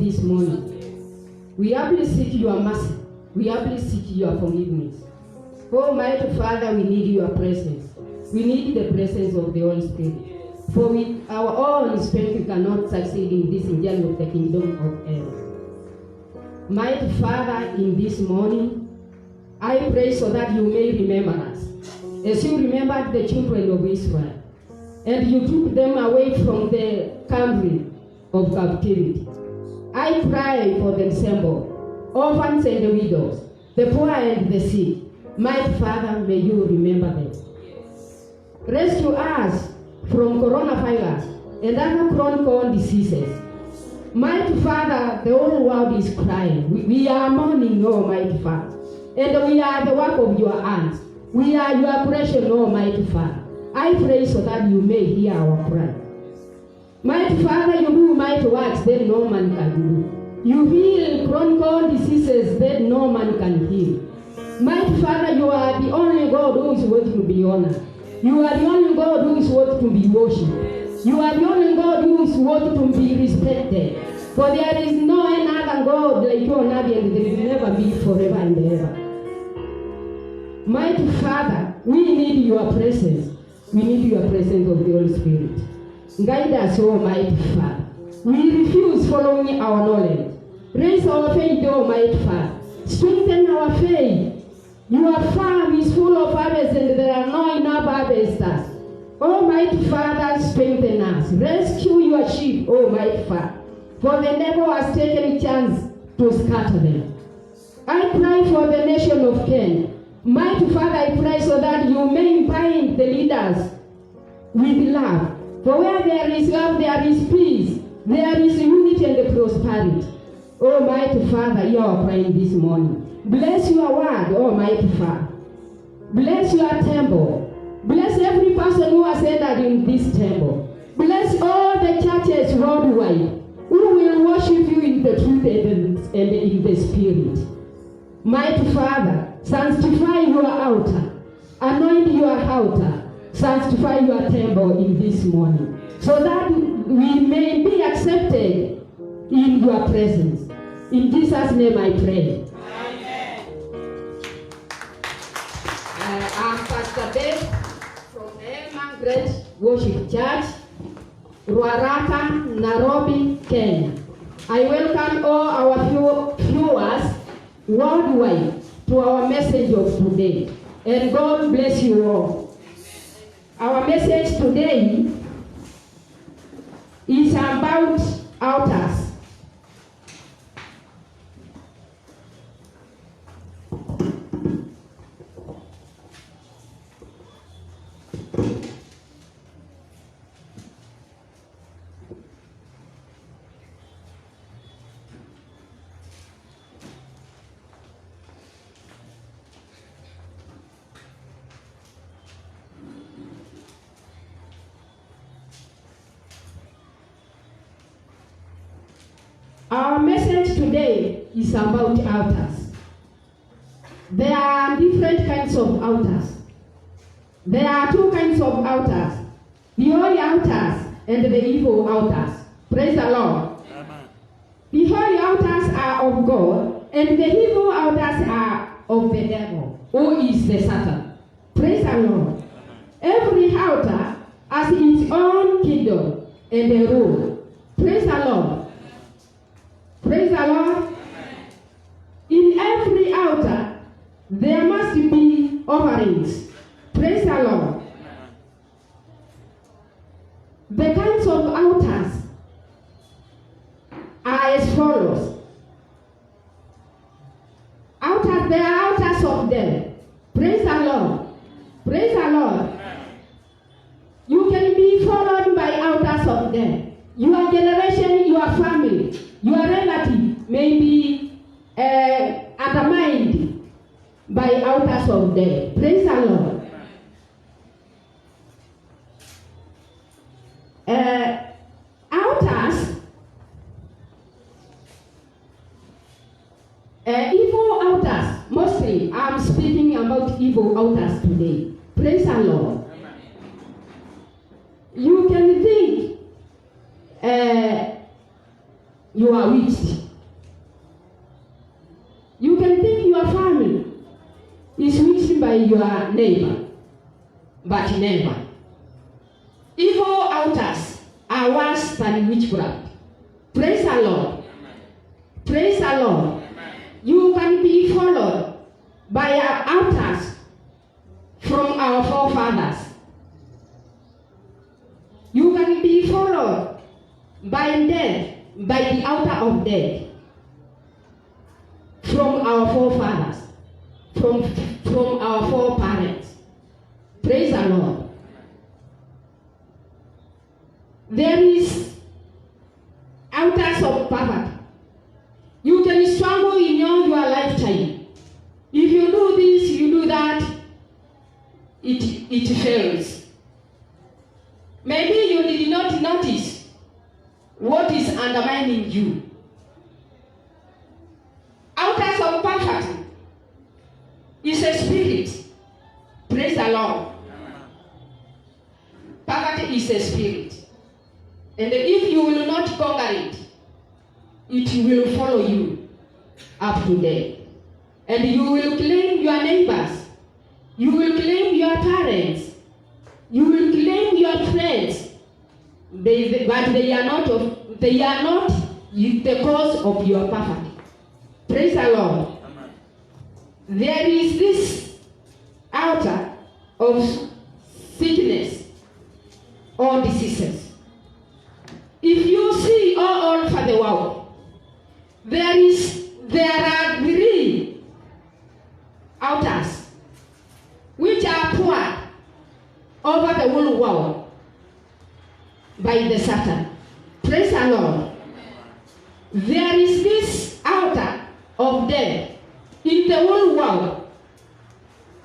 this morning. We humbly seek your mercy. We humbly seek your forgiveness. Almighty Father, we need your presence. We need the presence of the Holy Spirit. For with our own strength we cannot succeed in this journey of the kingdom of heaven. Mighty Father, in this morning, I pray so that you may remember us. As you remembered the children of Israel, and you took them away from the country of captivity. I pray for the assembled, orphans and the widows, the poor and the sick. Mighty Father, may you remember them. Rescue us from coronavirus and other chronic diseases. Mighty Father, the whole world is crying. We are mourning, Almighty Father. And we are the work of your hands. We are your creation, Almighty Father. I pray so that you may hear our cry. Mighty Father, you do mighty works that no man can do. You heal chronic diseases that no man can heal. Mighty Father, you are the only God who is worthy to be honored. You are the only God who is worthy to be worshipped. You are the only God who is worthy to be respected. For there is no other God like you on earth, and there will never be forever and ever. Mighty Father, we need your presence. We need your presence of the Holy Spirit. Guide us, Almighty Father. We refuse following our knowledge. Raise our faith, Almighty Father. Strengthen our faith. Your farm is full of harvests, and there are no enough harvesters. Almighty Father, strengthen us. Rescue your sheep, Almighty Father. For the devil has taken a chance to scatter them. I pray for the nation of Kenya. Mighty Father, I pray so that you may bind the leaders with love. For where there is love, there is peace. There is unity and prosperity. Almighty Father, you are praying this morning. Bless your word, Almighty Father. Bless your temple. Bless every person who has entered in this temple. Bless all the churches worldwide who will worship you in the truth and in the spirit. Mighty Father, sanctify your altar. Anoint your altar. Sanctify your temple in this morning, so that we may be accepted in your presence. In Jesus' name I pray. I'm Pastor Beth from Margaret Worship Church, Ruaraka, Nairobi, Kenya. I welcome all our viewers worldwide to our message of today. And God bless you all. Our message today is about altars. Our message today is about altars. There are different kinds of altars. There are two kinds of altars: the holy altars and the evil altars. Praise the Lord. Amen. The holy altars are of God, and the evil altars are of the devil, who is the Satan. Praise the Lord. Amen. Every altar has its own kingdom and a rule. Praise the Lord. Praise the Lord. In every altar, there must be offerings. Praise the Lord. The kinds of altars are as follows. Altars, there are altars of death. Praise the Lord. Praise the Lord. You can be followed by altars of death. Your generation, your family, your relative may be undermined by altars of death. Praise the Lord. Altars, evil altars. Mostly, I'm speaking about evil altars today. Praise the Lord. You can think you are witched. your neighbor, but never. Evil altars are worse than witchcraft. Praise the Lord. Praise the Lord. You can be followed by our altars from our forefathers. You can be followed by death, by the altar of death, from our forefathers, from our foreparents. Praise the Lord. There is altars of poverty. You can struggle in your lifetime. If you do this, you do that, it fails. Maybe you did not notice what is undermining you. Altars of poverty is a spirit. Praise the Lord. Poverty is a spirit. And if you will not conquer it, it will follow you up to death. And you will claim your neighbors. You will claim your parents. You will claim your friends. But they are not the cause of your poverty. Praise the Lord. Amen. There is this altar of sickness or diseases. If you see all over the world, there are 3 altars which are poured over the whole world by the Satan. Praise the Lord. There is this altar of death in the whole world.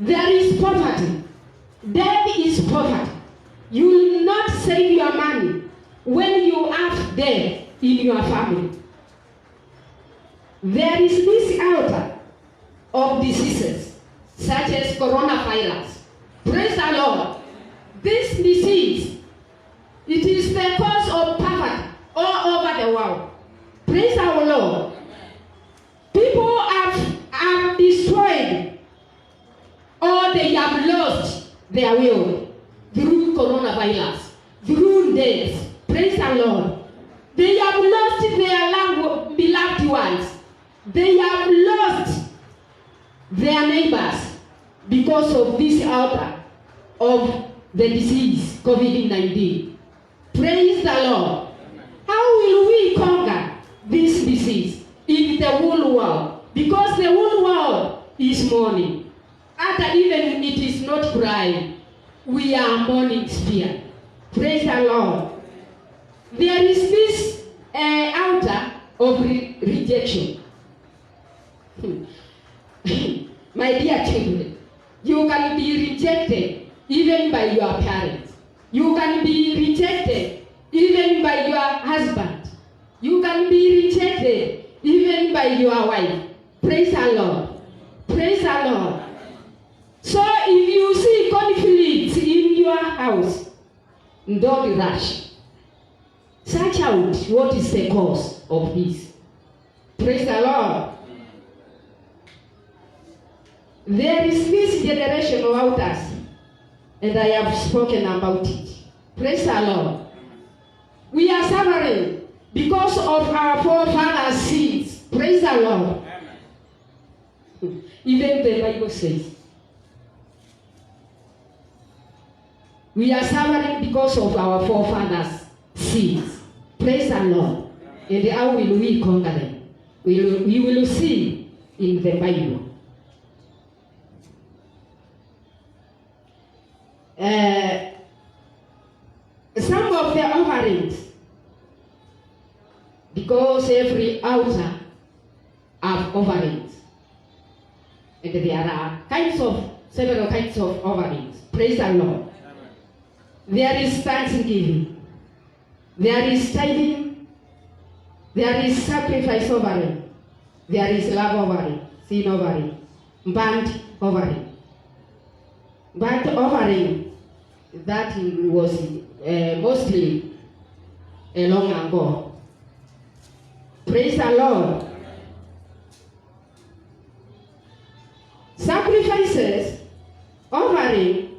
There is poverty. Death is poverty. You will not save your money when you have death in your family. There is this altar of diseases such as coronavirus. Praise the Lord. This disease, it is the cause of poverty all over the world. Praise our Lord. People have destroyed or they have lost their will through coronavirus, through death. Praise the Lord. They have lost their beloved ones. They have lost their neighbors because of this altar of the disease, COVID-19. Praise the Lord. How will we conquer this disease in the whole world? Because the whole world is mourning. After even it is not crying, we are mourning spirit. Praise the Lord. There is this altar of rejection. My dear children, you can be rejected even by your parents. You can be rejected even by your husband. You can be rejected even by your wife. Praise the Lord. Praise the Lord. So if you see conflicts in your house, don't rush. Search out what is the cause of this. Praise the Lord. There is this generation of altars, and I have spoken about it. Praise the Lord. We are suffering because of our forefathers' sins. Praise the Lord. Even the Bible says, we are suffering because of our forefathers' sins. Praise the Lord. And how will we conquer them? We will see in the Bible. Some of the offerings, because every altar have offerings, and there are several kinds of offerings. Praise the Lord. There is thanksgiving, there is tithing, there is sacrifice offering, there is love offering, sin offering, burnt offering. Burnt offering, that was mostly long ago. Praise the Lord. Sacrifices Offering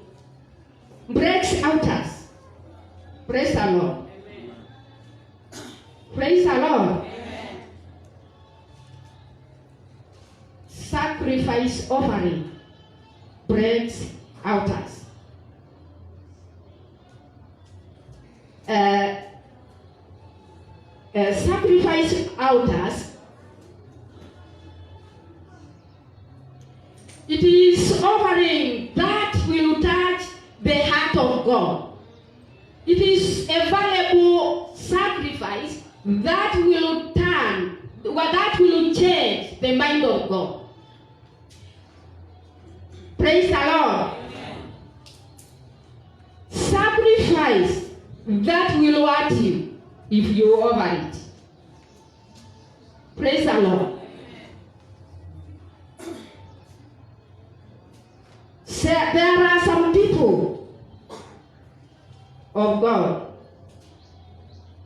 breaks altars. Praise the Lord. Amen. Praise the Lord. Amen. Sacrifice offering breaks altars. Sacrifice altars. It is offering that will touch the heart of God. It is a valuable sacrifice that will change the mind of God. Praise the Lord. Amen. Sacrifice that will hurt you if you offer it. Praise the Lord. There are some people of God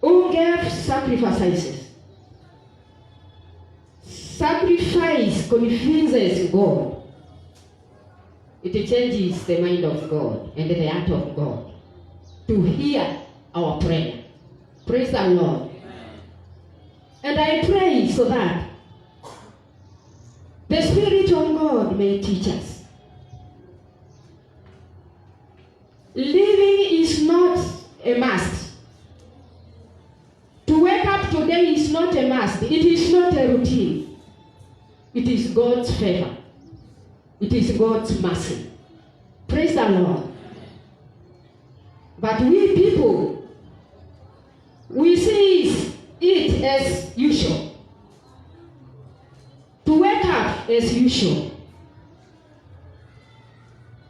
who gave sacrifices. Sacrifice confuses God. It changes the mind of God and the heart of God to hear our prayer. Praise the Lord. And I pray so that the Spirit of God may teach us. Living is not a must. To wake up today is not a must. It is not a routine. It is God's favor. It is God's mercy. Praise the Lord. But we people, we see it as usual. To wake up as usual.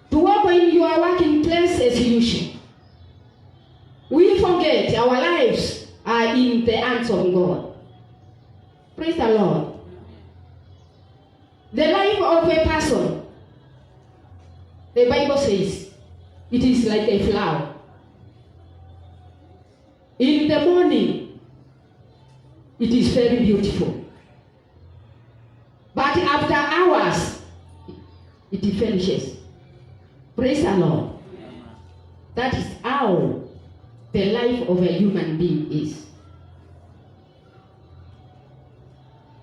To work in your working place as usual. We forget our lives are in the hands of God. Praise the Lord. The life of a person, the Bible says, it is like a flower. In the morning, it is very beautiful. But after hours, it vanishes. Praise the Lord. That is how the life of a human being is.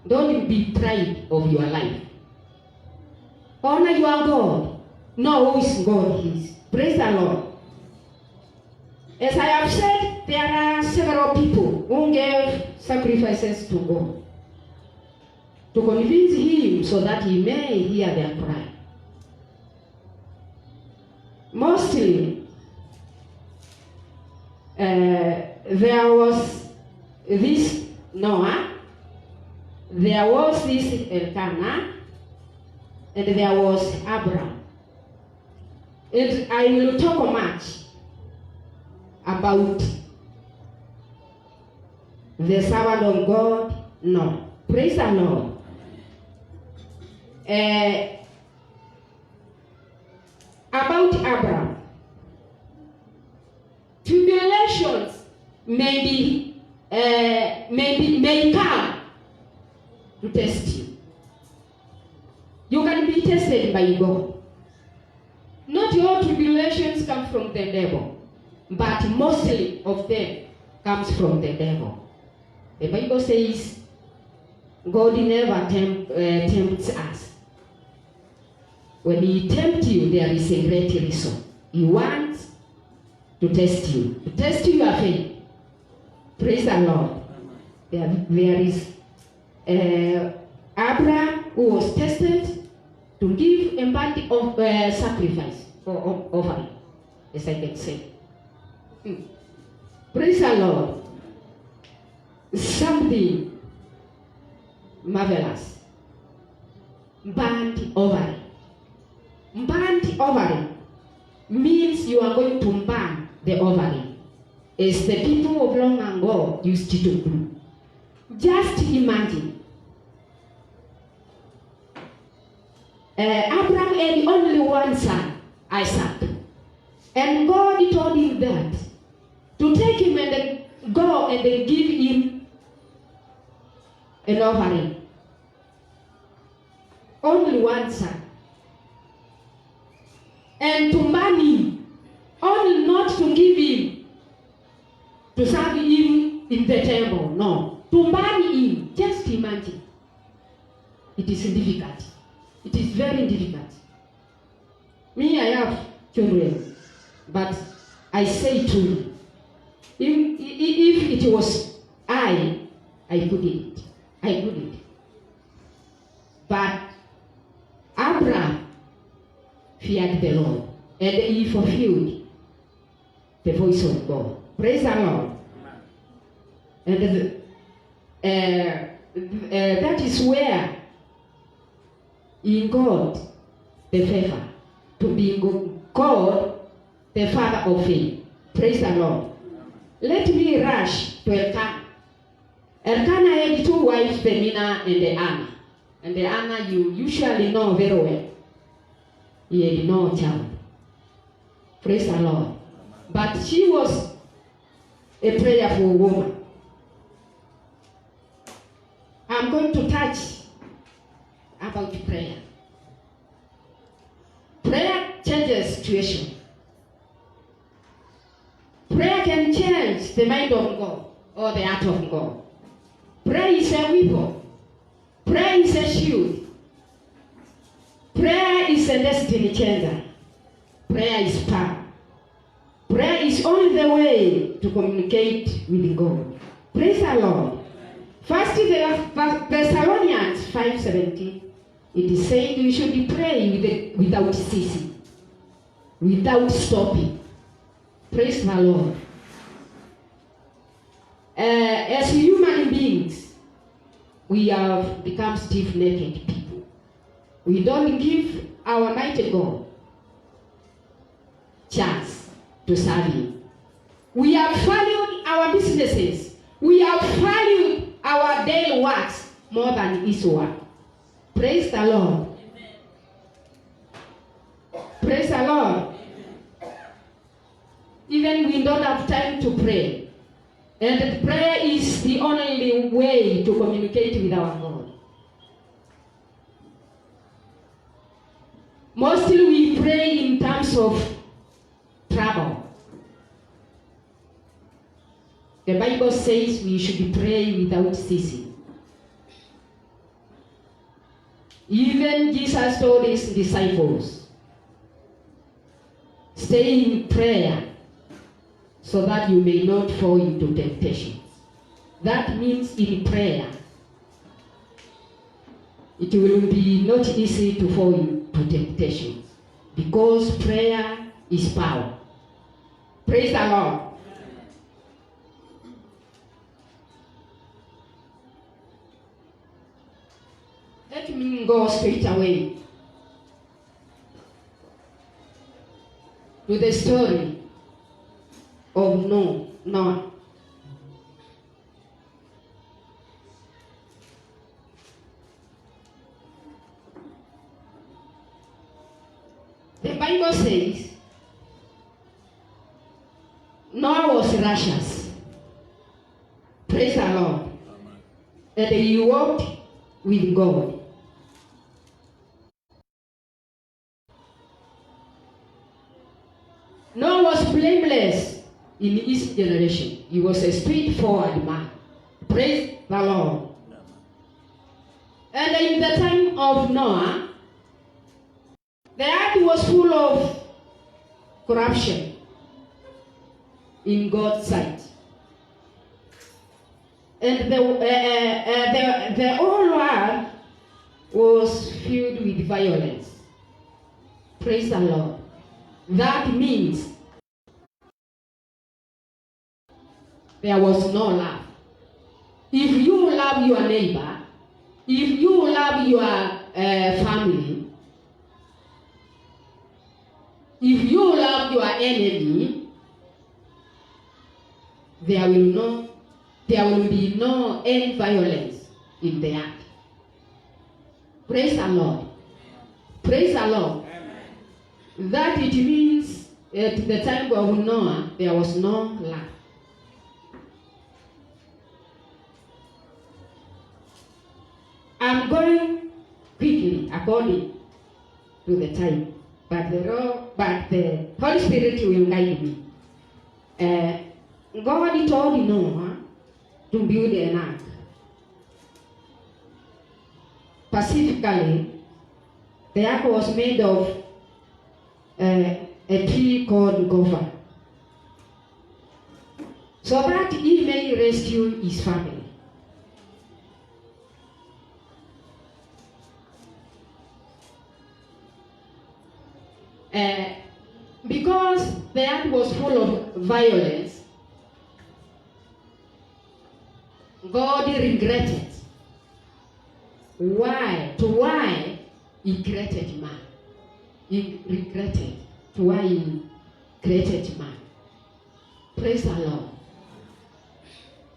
Don't be proud of your life. Honor your God. Know who is God is. Praise the Lord. As I have said, there are several people who gave sacrifices to God to convince Him so that He may hear their cry. Mostly, there was this Noah, there was this Elkanah, and there was Abraham. And I will talk much about the servant of God, no. Praise the Lord. About Abraham. Tribulations may come to test you. You can be tested by God. Not all tribulations come from the devil, but mostly of them comes from the devil. The Bible says God never tempts us. When He tempts you, there is a great reason. He wants to test you your faith. Praise the Lord. There is Abraham who was tested to give a body of sacrifice or offering, as I can say. Praise the Lord. Something marvelous. Burnt offering. Burnt offering means you are going to burn the offering, as the people of long ago used to do. Just imagine. Abraham had only one son, Isaac. And God told him that to take him and then go and then give him an offering. Only one son. and to man him, only not to give him, to serve him in the temple. No, to man him. Just imagine. It is difficult. It is very difficult. Me, I have children, but I say truly, if it was I couldn't. I couldn't. But Abraham feared the Lord, and he fulfilled the voice of God. Praise the Lord. And that is where in God the favor, to be God the Father of faith. Praise the Lord. Let me rush to Elkanah. Elkanah had two wives, Penina and Anna. And Anna you usually know very well. He had no child. Praise the Lord. But she was a prayerful woman. I'm going to touch about prayer. Prayer changes situation. Prayer can change the mind of God or the heart of God. Prayer is a weapon. Prayer is a shield. Prayer is a destiny changer. Prayer is power. Prayer is only the way to communicate with God. Praise the Lord. First Thessalonians 5:17, it is said we should pray without ceasing, without stopping. Praise the Lord. As human beings, we have become stiff-necked people. We don't give our mighty God chance to serve Him. We have valued our businesses. We have valued our daily works more than His work. Praise the Lord. Amen. Praise the Lord. Amen. Even we don't have time to pray. And prayer is the only way to communicate with our God. Mostly we pray in terms of trouble. The Bible says we should pray without ceasing. Even Jesus told his disciples, stay in prayer so that you may not fall into temptation. That means in prayer, it will be not easy to fall into temptation, because prayer is power. Praise the Lord. Let me go straight away to the story of Noah. The Bible says Noah was righteous. Praise the Lord. And he walked with God. Noah was blameless in his generation. He was a straightforward man. Praise the Lord. And in the time of Noah, the earth was full of corruption in God's sight. And the whole world was filled with violence. Praise the Lord. That means there was no love. If you love your neighbor, if you love your family, if you love your enemy, there will be no any violence in the earth. Praise the Lord. Praise the Lord. That it means at the time of Noah, there was no love. I'm going quickly according to the time, but the but the Holy Spirit will guide me. God told Noah to build an ark. Specifically, the ark was made of a tree called gopher, so that he may rescue his family. Because the earth was full of violence, God regretted why he created man. He regretted why he created man. Praise the Lord.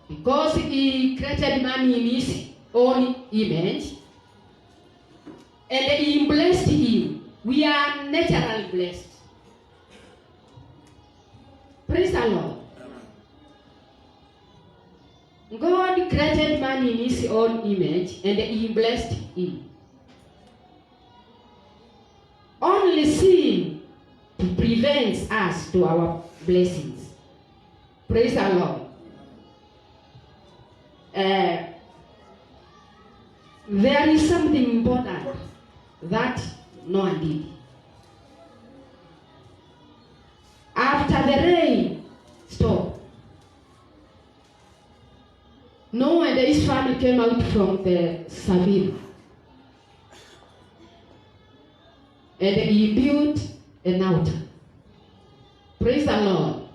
Because he created man in his own image, and he blessed him. We are naturally blessed. Praise the Lord. God created man in his own image, and he blessed him. Only sin prevents us to our blessings. Praise the Lord. There is something important that Noah did. After the rain stopped, Noah and his family came out from the Savannah, and he built an altar. Praise the Lord.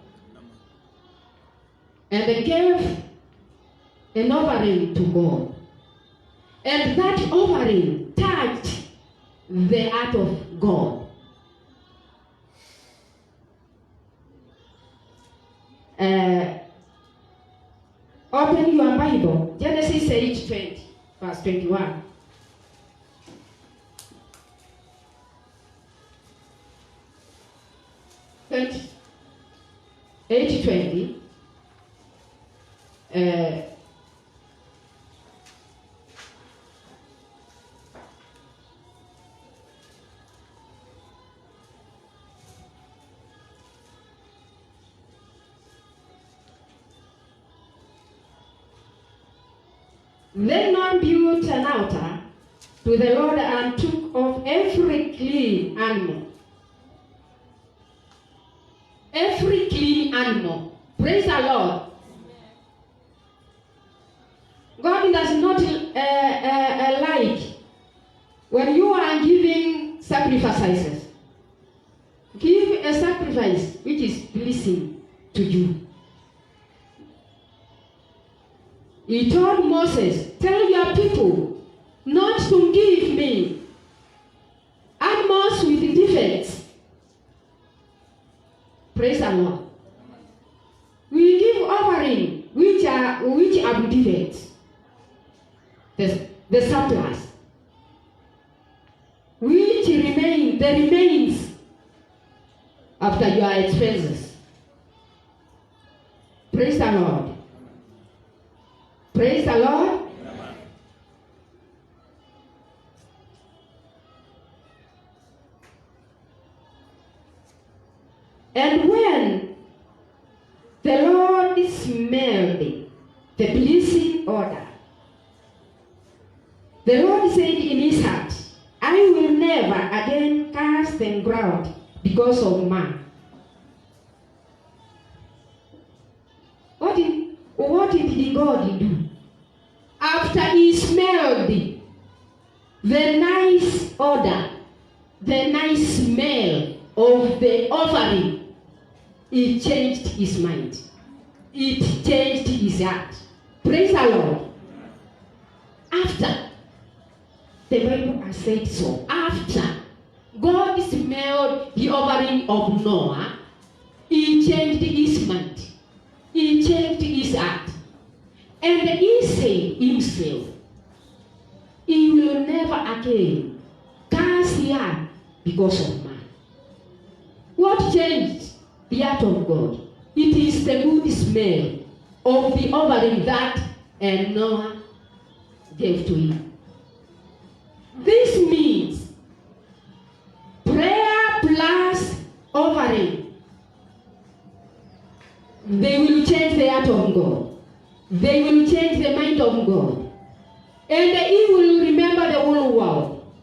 And they gave an offering to God. And that offering touched the heart of God. Open your Bible, Genesis 8:20, verse 21. Genesis 8:20. Then Noah built an altar to the Lord and took of every clean animal. Every clean animal. Praise the Lord. God does not like when you are giving sacrifices. Give a sacrifice which is pleasing to you. He told Moses, tell your people not to give me animals with defects. Praise the Lord. We give offering which are defects. The surplus. Which remains after your expenses. Praise the Lord. Praise the Lord. And when the Lord smelled the pleasing odor, the Lord said in his heart, I will never again curse the ground because of man. What did God do? After he smelled the nice odor, the nice smell of the offering, he changed his mind. It changed his heart. Praise the Lord. After, the Bible has said so, after God smelled the offering of Noah, he changed his mind. He changed his heart. And he said himself, he will never again curse the earth because of man. What changed the heart of God? It is the good smell of the offering that Noah gave to him. This means prayer plus they will change the heart of God. They will change the mind of God. And he will remember the whole world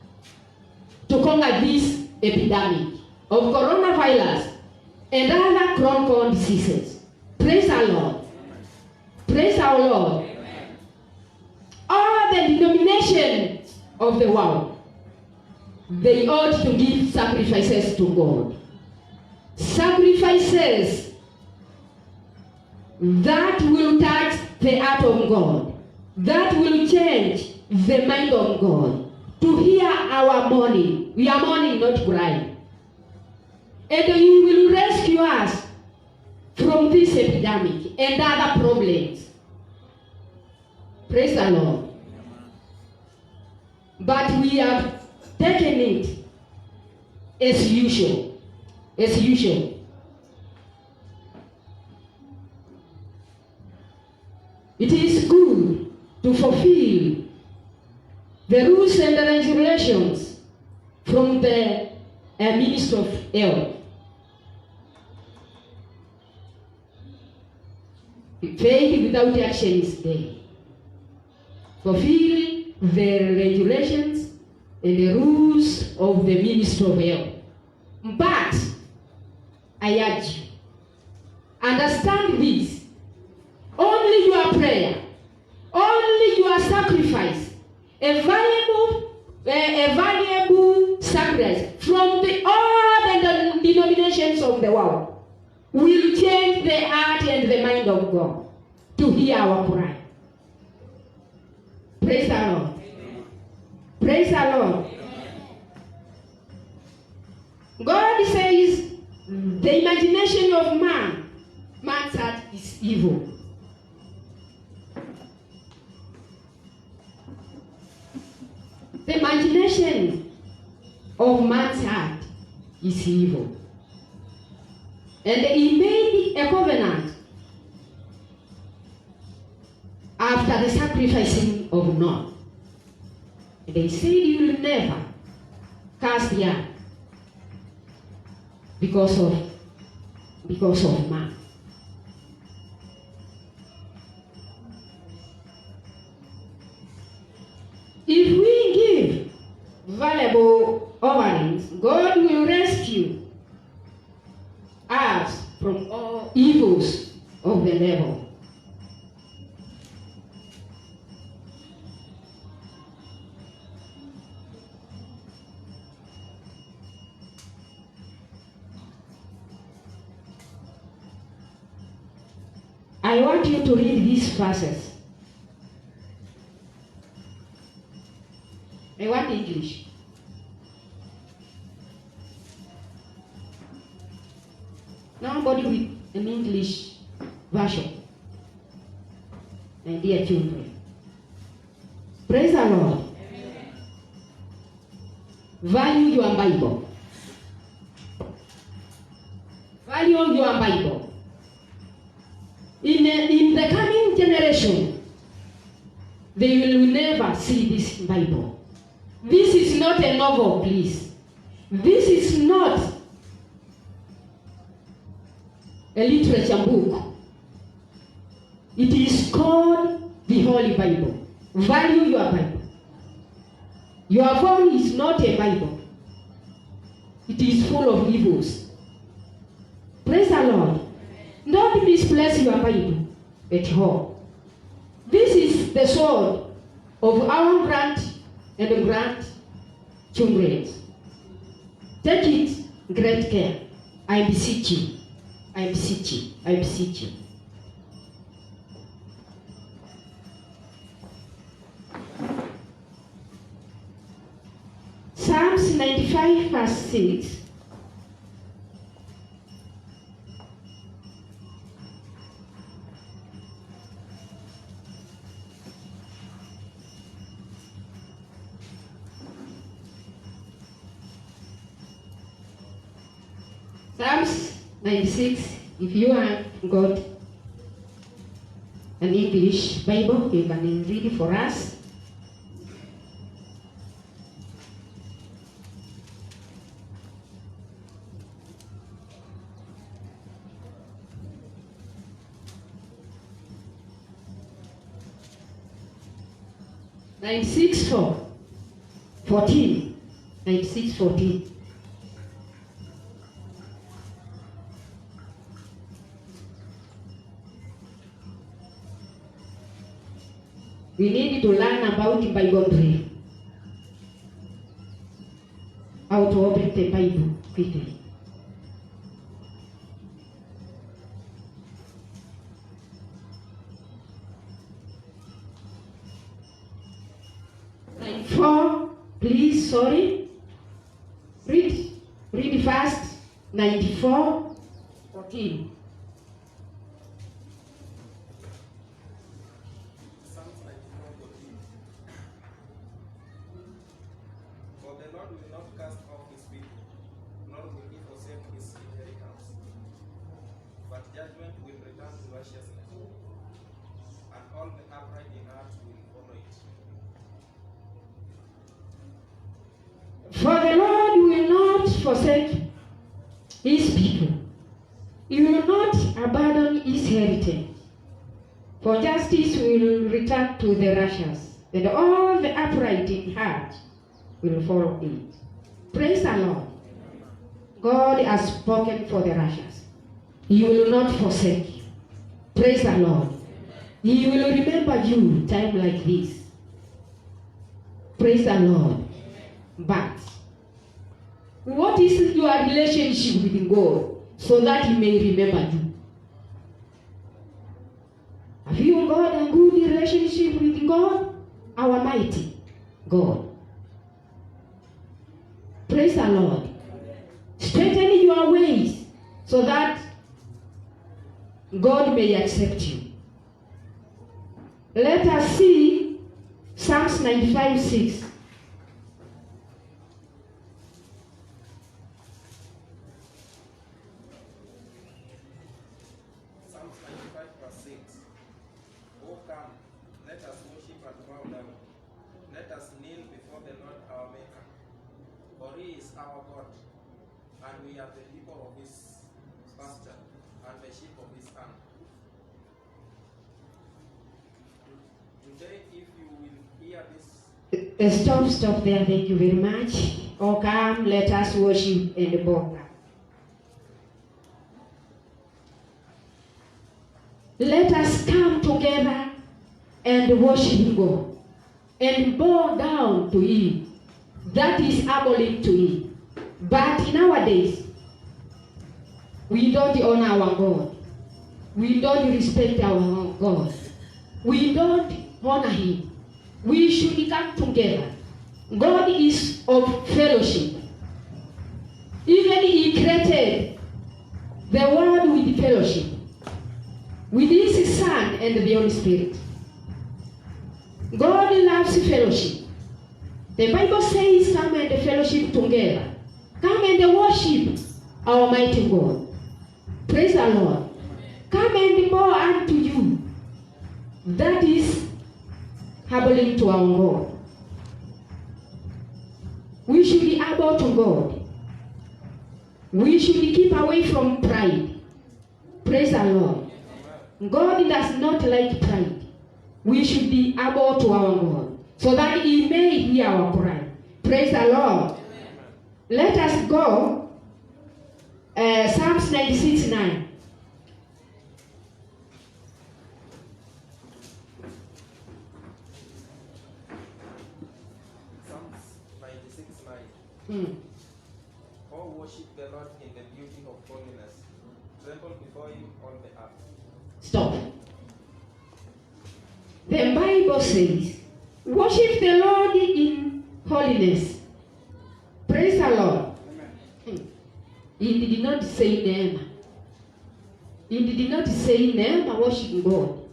to conquer this epidemic of coronavirus and other chronic diseases. Praise our Lord. Praise our Lord. Amen. All the denominations of the world, they ought to give sacrifices to God. Sacrifices that will touch the heart of God, that will change the mind of God, to hear our mourning. We are mourning, not crying. And He will rescue us from this epidemic and other problems. Praise the Lord. But we have taken it as usual. As usual. It is good to fulfill the rules and the regulations from the Ministry of Health. Faith without action is dead. Fulfill the regulations and the rules of the Ministry of Health. But I urge you, understand this. Only your prayer, only your sacrifice, a valuable sacrifice from all the denominations of the world will change the heart and the mind of God to hear our cry. Praise the Lord. Amen. Praise the Lord. Amen. God says the imagination of man's heart is evil. The imagination of man's heart is evil. And He made a covenant after the sacrificing of Noah. They said you will never cast the earth because of man. If we give valuable offerings, God will rescue us from all evils of the devil. I want you to read these verses. I want English. Nobody with an English version. My dear children. Praise the Lord. Amen. Value your Bible. Value your Bible. In the coming generation, they will never see this Bible. This is not a novel, please. This is not a literature book. It is called the Holy Bible. Value your Bible. Your phone is not a Bible. It is full of evils. Praise the Lord. Don't misplace your Bible at home. This is the sword of our grandchildren. Take it great care. I beseech you. I beseech you. I beseech you. Psalms 95 verse 6. Psalms 96, if you have got an English Bible, you can read it for us. 96:14. 96:14. We need to learn about Bible prayer. How to open the Bible quickly. Please, sorry. Read fast. 94:14. Psalms 94:14. For the Lord will not cast off his people, nor will he forsake his inheritance. But judgment will return to righteousness, and all the upright in heart will follow it. For the Lord will not forsake his people. He will not abandon his heritage. For justice will return to the righteous, and all the upright in heart will follow it. Praise the Lord. God has spoken for the righteous. He will not forsake you. Praise the Lord. He will remember you time like this. Praise the Lord. But what is your relationship with God so that He may remember you? Have you got a good relationship with God, our mighty God? Praise the Lord. Straighten your ways so that God may accept you. Let us see Psalms 95:6. Psalms 95:6. Oh, come, let us worship and bow down. Let us kneel before the Lord our Maker. For he is our God, and we are the people of his pasture, and the sheep of his hand. Today, if you will hear this, Stop there. Thank you very much. Oh, come, let us worship and bow down. Let us come together and worship God and bow down to Him. That is abhorrent to Him. But nowadays, we don't honor our God. We don't respect our God. We don't honor Him. We should come together. God is of fellowship. Even He created the world with fellowship, with His Son and the Holy Spirit. God loves fellowship. The Bible says, come and fellowship together. Come and worship our mighty God. Praise the Lord. Come and bow unto you. That is humbling to our God. We should be humble to God. We should keep away from pride. Praise the Lord. God does not like pride. We should be humble to our God, so that He may hear our cry. Praise the Lord. Let us go. Psalms 96:9. Psalms 96:9. Oh, worship the Lord in the beauty of holiness. Tremble before him all the earth. Stop. The Bible says, worship the Lord in holiness. Praise the Lord. He did not say never. He did not say never worship God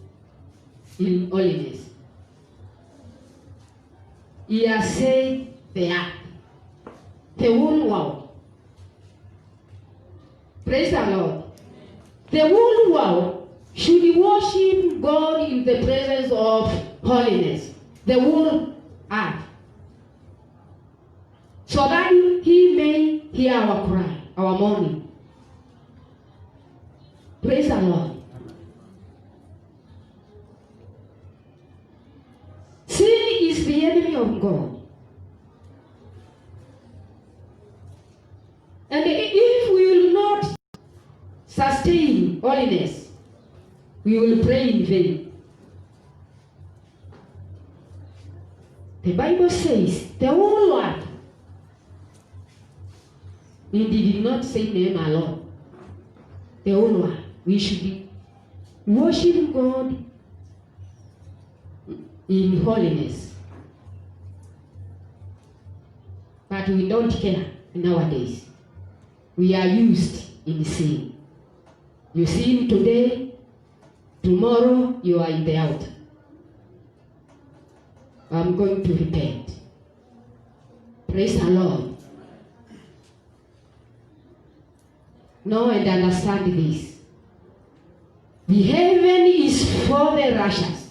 in holiness. He has said the earth, the whole world. Praise the Lord. The whole world should worship God in the presence of holiness. The whole earth. So that He may hear our cry, our mourning. Praise the Lord. Sin is the from God. And if we will not sustain holiness, we will pray in vain. The Bible says the whole world, and it did not say name alone. The whole world, we should be worshiping God in holiness. But we don't care nowadays. We are used in sin. You sin today, tomorrow you are in the out. I'm going to repent. Praise the Lord. Know and understand this. The heaven is for the righteous.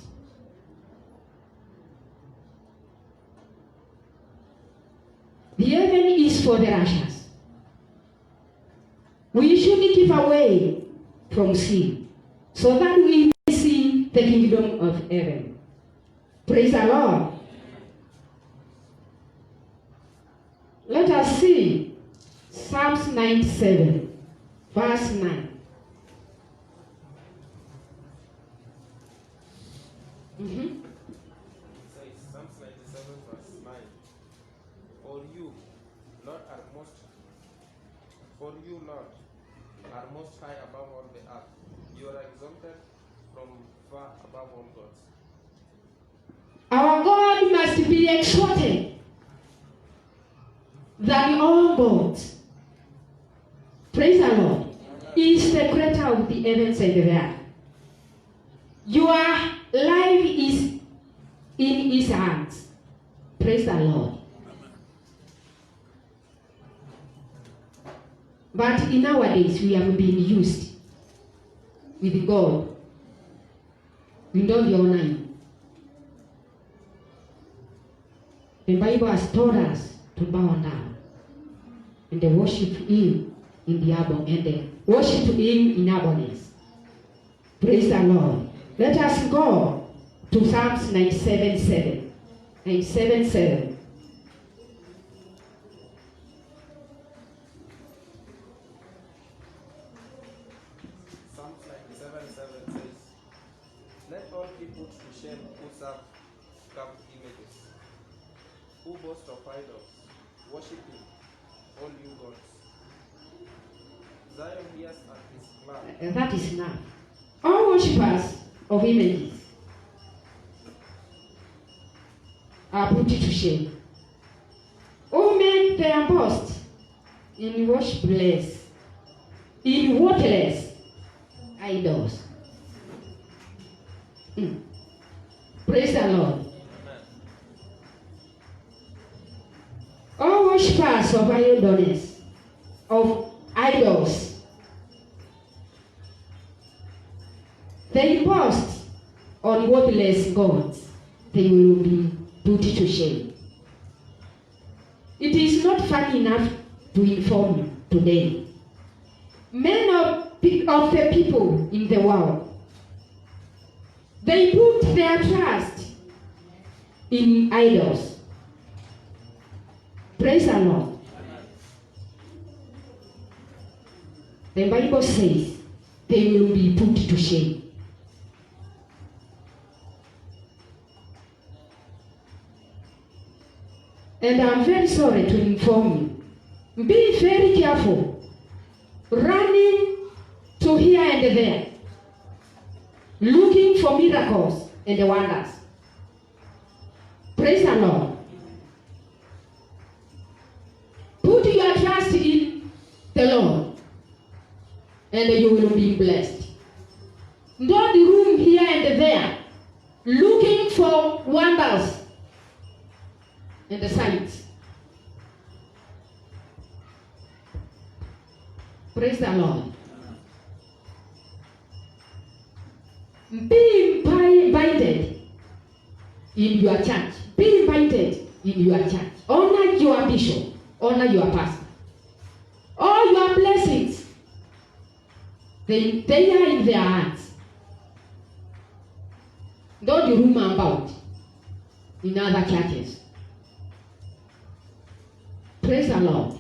The heaven is for the righteous. We should keep away from sin so that we may see the kingdom of heaven. Praise the Lord. Let us see Psalms 97, verse 9. Says Psalms 97 verse 9. For you, Lord, are most high above all the earth. You are exalted from far above all gods. Our God must be exalted than all gods. Praise the Lord. He is the creator of the heavens and the earth. Your life is in his hands. Praise the Lord. But in nowadays, we have been used with God. We don't honor him. The Bible has told us to bow down and they worship him in the abundance, and they worship him in abundance. Praise the Lord. Let us go to Psalms 97:7. 97:7. Psalms 97:7 says, let all be put to shame who serve carved images, who boast of idols, worshiping all you gods. Zion hears and is glad. That is enough. All worshippers of images are put to shame. All men, they are boast in worshipless, in worthless idols. Praise the Lord. Amen. All worshippers of idleness, of idols, they boast on worthless gods. They will be put to shame. It is not fun enough to inform you today. Many of the people in the world, they put their trust in idols. Praise the Lord. The Bible says they will be put to shame. And I'm very sorry to inform you. Be very careful. Running to here and there. Looking for miracles and wonders. Praise the Lord. Put your trust in the Lord, and you will be blessed. Don't roam here and there, looking for wonders and the signs. Praise the Lord. Be invited in your church. Be invited in your church. Honor your bishop. Honor your pastor. All your blessings, they are in their hands. Don't roam about in other churches. Praise the Lord.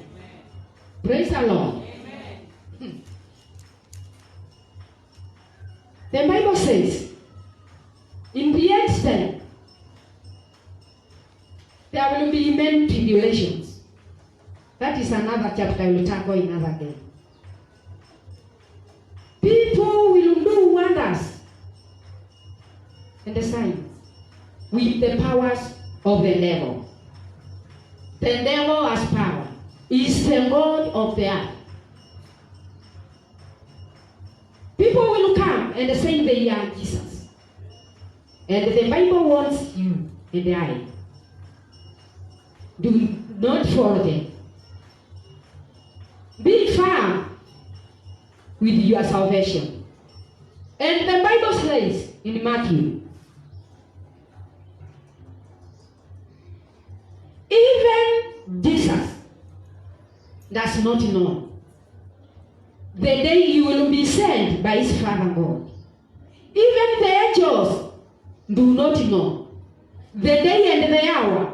Praise the Lord. The Bible says, in the end time, there will be many tribulations. That is another chapter I will tackle another day. People will do wonders and the signs with the powers of the devil. The devil has power. He is the God of the earth. People will come and say they are Jesus. And the Bible wants you and I. Do not follow them. Be firm with your salvation. And the Bible says in Matthew, even Jesus does not know the day you will be sent by his Father God. Even the angels do not know the day and the hour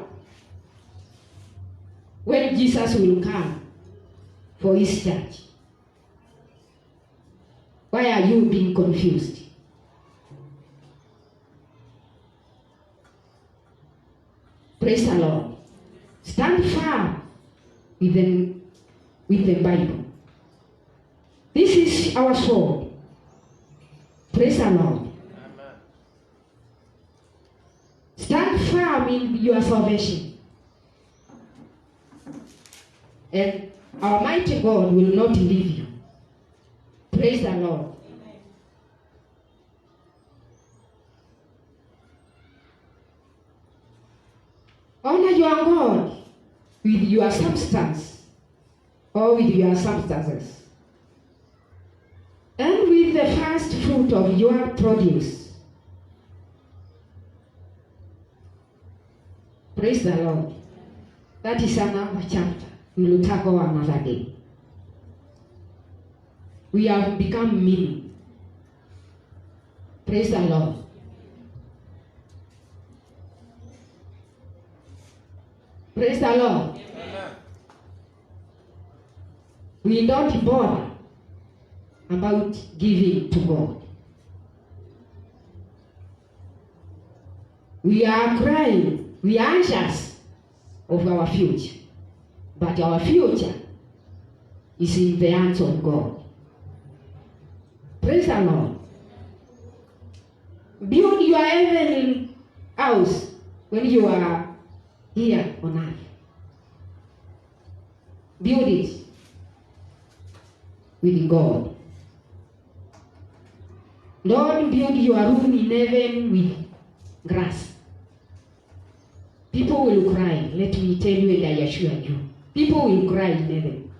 when Jesus will come for his church. Why are you being confused? Praise the Lord. Stand firm with the Bible. This is our sword. Praise the Lord. Amen. Stand firm in your salvation. And Almighty God will not leave you. Praise the Lord. Honor your God with your substance or with your substances, and with the first fruit of your produce. Praise the Lord. That is another chapter. We will tackle another day. We have become mean. Praise the Lord. Praise the Lord. Amen. We don't bother about giving to God. We are crying. We are anxious of our future. But our future is in the hands of God. Praise the Lord. Build your heavenly house when you are here on earth. Build it with God. Don't build your room in heaven with grass. People will cry. Let me tell you and I assure you. People will cry in heaven.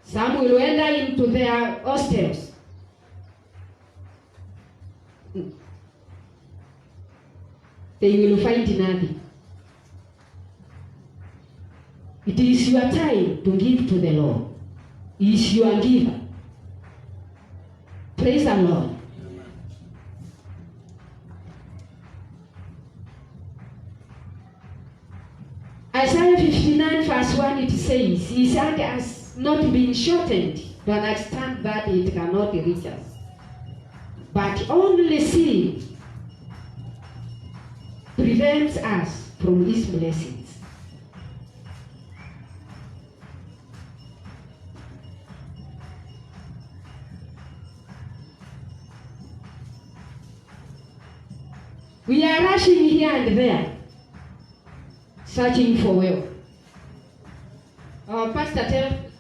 Some will enter into their hostels. They will find nothing. It is your time to give to the Lord. He is your giver. Praise the Lord. Isaiah 59 verse 1, it says, his hand has not been shortened to understand that it cannot reach us, but only sin prevents us from his blessings. We are rushing here and there, searching for wealth. Our pastor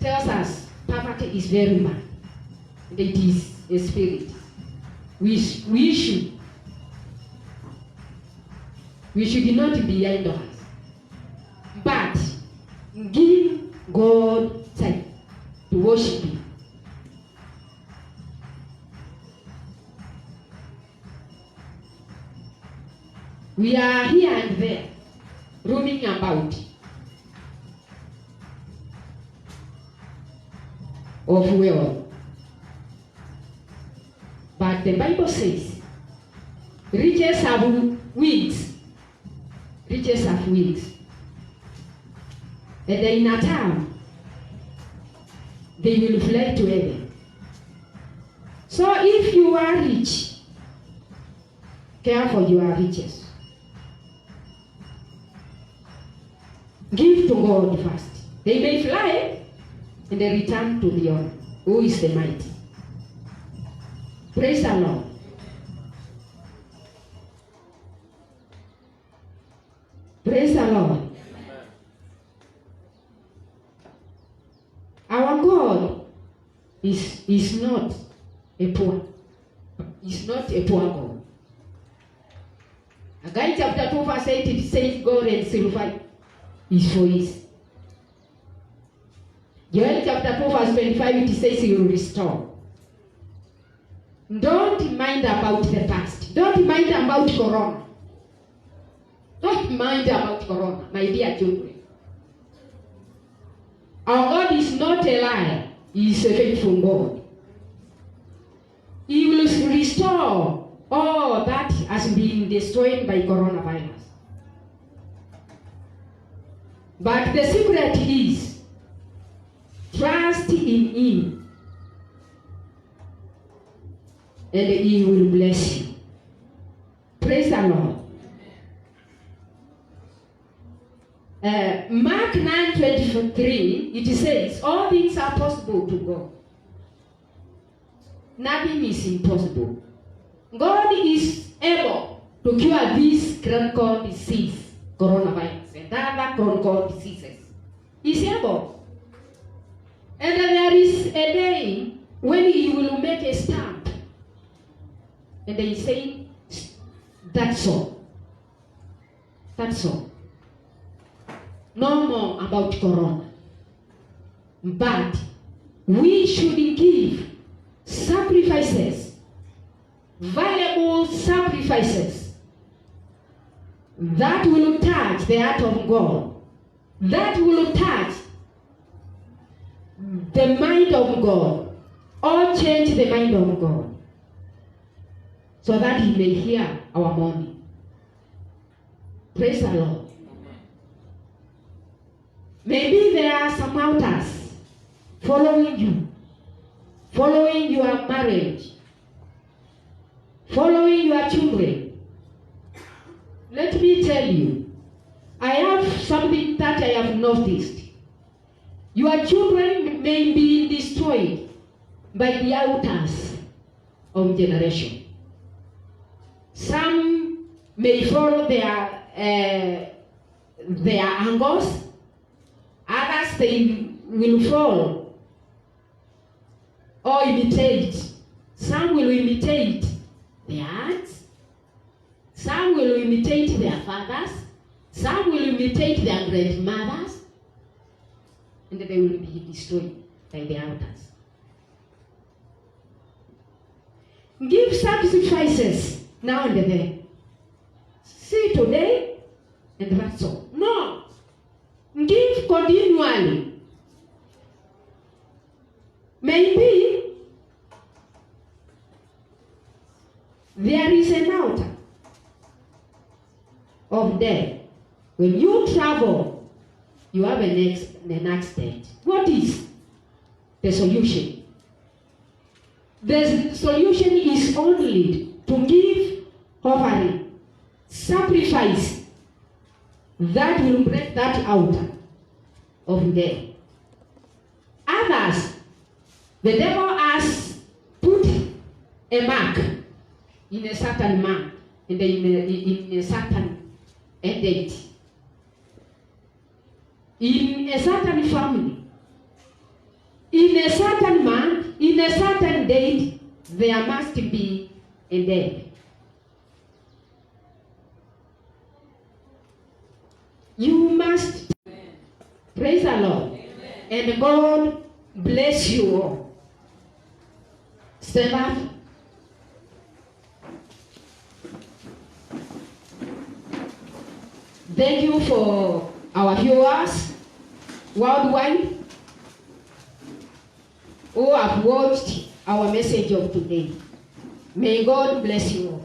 tells us poverty is very bad. It is a spirit. We should not be idle, but give God time to worship Him. We are here and there, roaming about of wealth. But the Bible says, riches have wings. Riches have wings. And in a time, they will fly to heaven. So if you are rich, care for your riches. Give to God first. They may fly and they return to the owner, who is the mighty. Praise the Lord. Praise the Lord. Amen. Our God is not a poor. Is not a poor God. Haggai chapter 2 verse 8 it says gold and silver is for his. Joel chapter 2 verse 25 it says he will restore. Don't mind about the past. Don't mind about Corona. Don't mind about Corona, my dear children. Our God is not a liar. He is a faithful God. He will restore all that has been destroyed by coronavirus. But the secret is trust in Him, and He will bless you. Praise the Lord. Mark 9:23, it says, all things are possible to God. Nothing is impossible. God is able to cure this chronic disease, coronavirus, and other chronic diseases. He's able. And there is a day when He will make a stamp. And they say, that's all. That's all. No more about Corona. But we should give sacrifices, valuable sacrifices that will touch the heart of God, that will touch the mind of God, or change the mind of God, so that He may hear our mourning. Praise the Lord. Maybe there are some altars following you, following your marriage, following your children. Let me tell you, I have something that I have noticed. Your children may be destroyed by the altars of generation. Some may follow their angles. Others they will fall or imitate. Some will imitate their aunts. Some will imitate their fathers. Some will imitate their grandmothers. And they will be destroyed by the altars. Give sacrifices now and then. See today and that's all. No. Give continually. Maybe there is an altar of death. When you travel, you have an accident. What is the solution? The solution is only to give offering, sacrifice, that will break that altar of death. Others, the devil has put a mark in a certain man, in a certain date, in a certain family, in a certain man, in a certain date, there must be a death. You must. Amen. Praise the Lord. Amen. And God bless you all. Stand up. Thank you for our viewers worldwide who have watched our message of today. May God bless you all.